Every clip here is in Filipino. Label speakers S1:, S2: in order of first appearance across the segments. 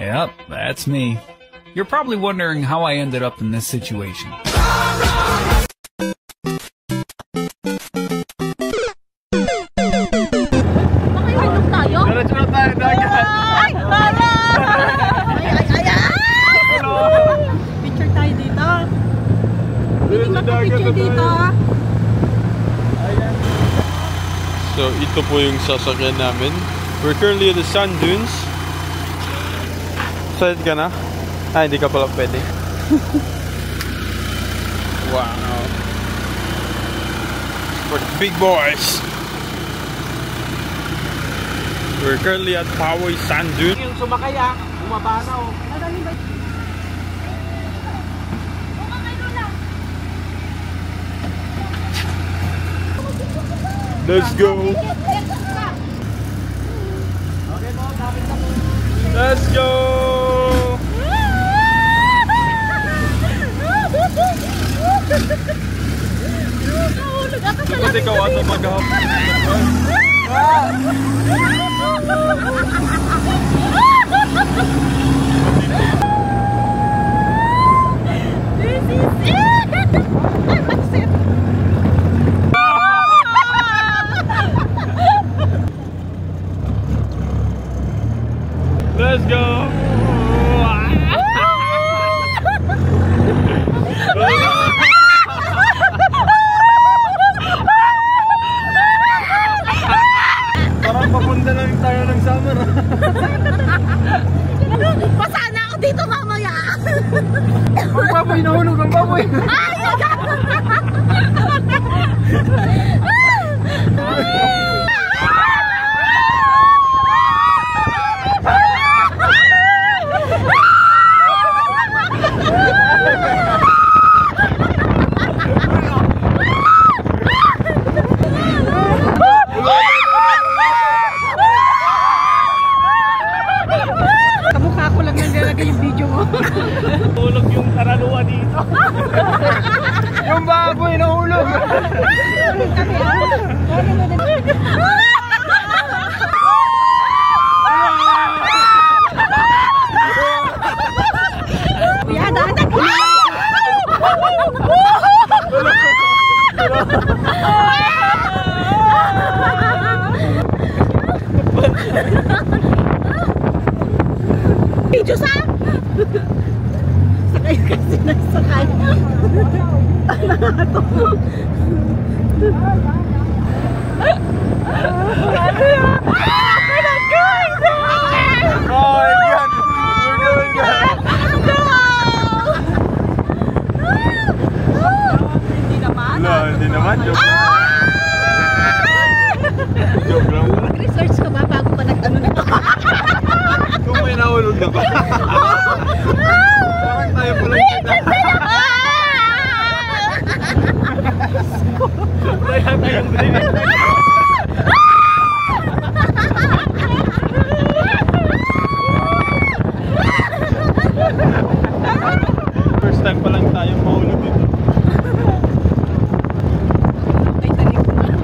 S1: Yep, that's me. You're probably wondering how I ended up in this situation.
S2: Picture tayo dito. Hindi makapicture dito.
S3: So ito po yung sasakyan namin. We're currently at the sand dunes. Excited ka na? Ah, hindi ka pala pwede. Wow. For the big boys. We're currently at Poway Sand Dune.
S4: Yung sumakay bumaba na oh.
S3: Let's go. Let's go. Dapat ikaw ata maghapon.
S2: This is it! That's it!
S3: Let's go.
S4: Parang papunta lang tayo ng summer.
S2: Basa na ako dito mamaya!
S4: Ang baboy, nahulog ang baboy!
S2: Kamukha ko lang naglalagay yung video mo.
S4: Tulog yung taraluwa dito. Yung baboy, nahulog!
S2: Kuya, dahan-dahan! Video sa? Sakay kasi nagsakay. Ano yan? We're not going there!
S3: Oh my God! We're doing good!
S2: Hindi naman.
S3: No, hindi naman. Joke lang. Joke lang.
S2: Mag-research ka ba bago pa nag-ano na?
S3: Kung may nahulog na ba? Parang tayo pala yung
S4: Kaya tayong break.
S3: first time pa lang tayo mahulog dito.
S2: Ay, talig ko na.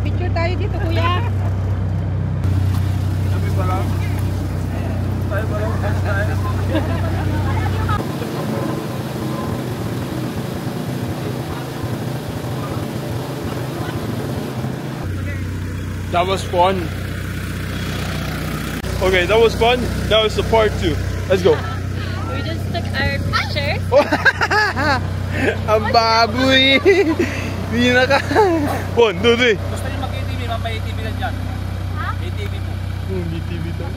S2: Picture tayo dito, kuya.
S3: Sabi pa lang. Tayo pa lang. That was fun. Okay, that was fun. That was the part 2. Let's go.
S2: We just took our picture.
S3: Ang baboy! Hindi na ka. 1, 2, 3.
S4: Gusto rin mag-ATV, may ATV na dyan. Ha? ATV po.
S3: Hindi TV to.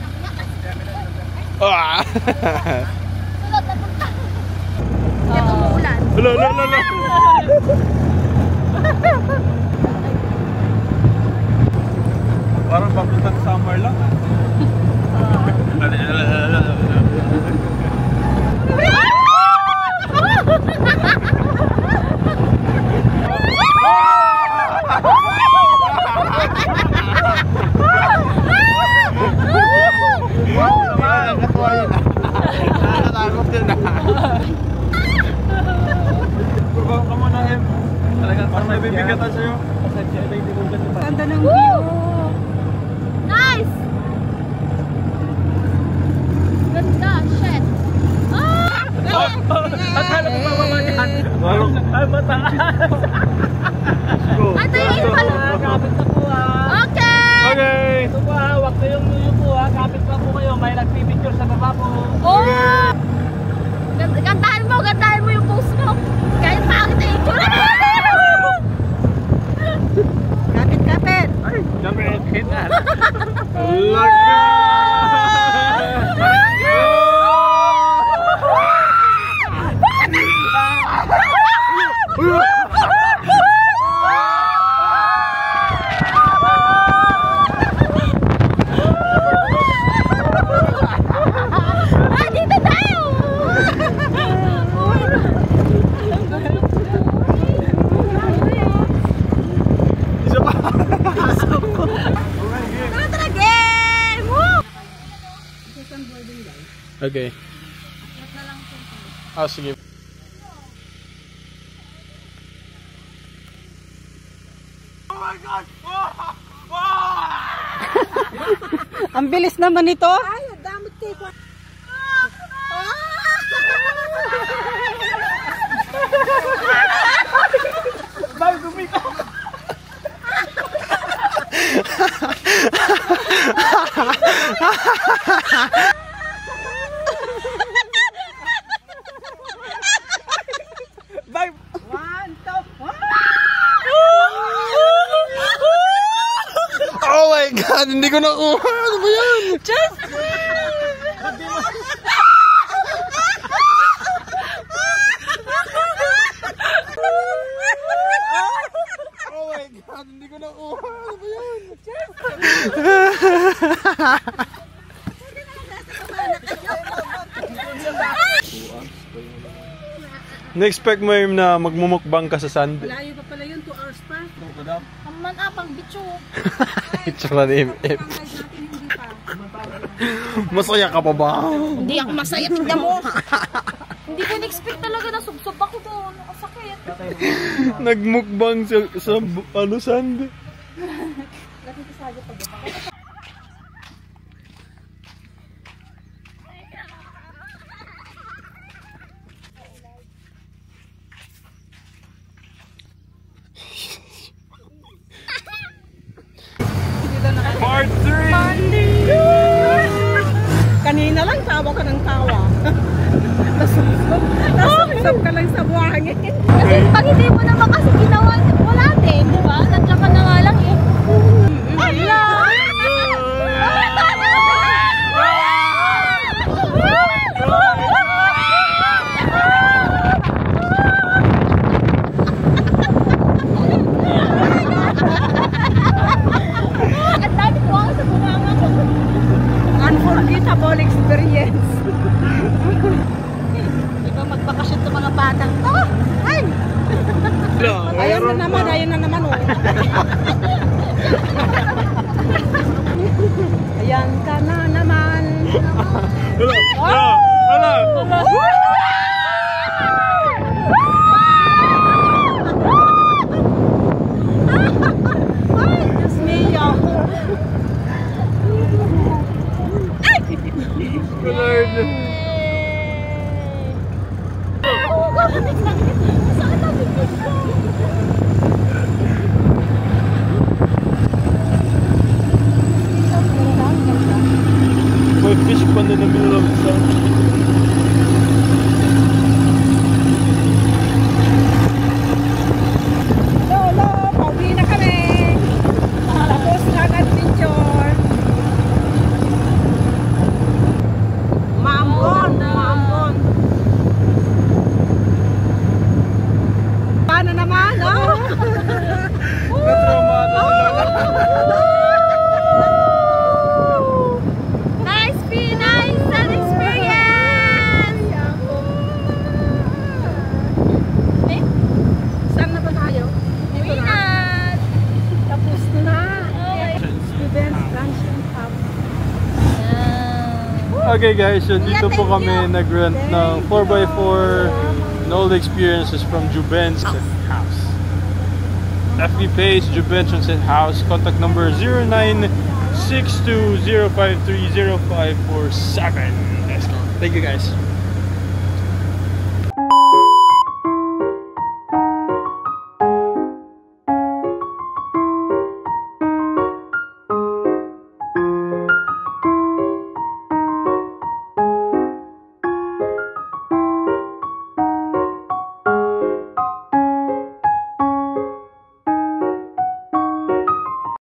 S3: Ah!
S2: Kaya tumuulan.
S3: Hala, hala, hala. Parang papuntang summer lang. bibigatan sa'yo.
S2: Ganda ng view.
S5: Nice! Ganda, shit.
S4: At alam mo ba yan? Ay, mataas.
S5: Ito yung ipalo.
S4: Kapit na po
S5: Okay!
S3: Okay!
S4: Ito po hawak ko yung nuyo po kapit pa po kayo. May nagpipicture sa baba po.
S5: Oh! Gandahan mo yung post mo. Kahit pangit na itsura.
S2: Kapit.
S4: Kapit na.
S3: Laka!
S5: Dito tayo!
S3: Isa pa!
S5: Tara, game! Woo!
S3: Okay. Sige. Oh my God!
S2: Ang bilis naman ito. Ay, damot kayo.
S3: Oh my God! Hindi ko nakuha! Ano ba yan?
S2: Just
S3: Oh my God! Hindi ko nakuha! Ano ba yan? Na-expect mo yun na magmumukbang ka sa sand?
S2: layo pa pala yun, 2 hours pa.
S5: Aman pang bicho.
S3: Itsura ni MF. Masaya ka pa ba?
S5: Hindi ako masaya. Tignan mo. Hindi ko na-expect talaga na subsob ako doon. Nakasakit.
S3: Nagmukbang sa ano, sand? Part 3!
S2: Kanina lang tawa ka ng tawa. Nasubsob ka lang sa buhangin.
S5: Kasi pag hindi mo naman kasi ginawa, wala din, di ba? Nandiyan ka na nga lang eh. Ala! Ang dami ko ako sa bunganga ko.
S2: Unforgettable experience.
S5: Ikaw magbakasyon sa mga batang to. Ay!
S2: Ayun na naman oh. Ayan ka na naman. Ay, Diyos mio.
S5: Sakit ang bibig ko.
S3: May fish pa na middle of the sand.
S2: Lolo, pauwi na kami. Tapos lang adventure. Maambon. Paano naman, oh?
S5: Nice sun experience! Eh,
S2: Saan na ba tayo? Dito na.
S5: Pinas!
S2: Tapos na.
S5: Okay.
S2: Students Luncheon Hub.
S3: Okay guys, so dito po kami nag-rent ng 4x4 and all the experiences from Juben's house. FB page, Juben Transit House. Contact number 096205305447. Let's go. Thank you guys.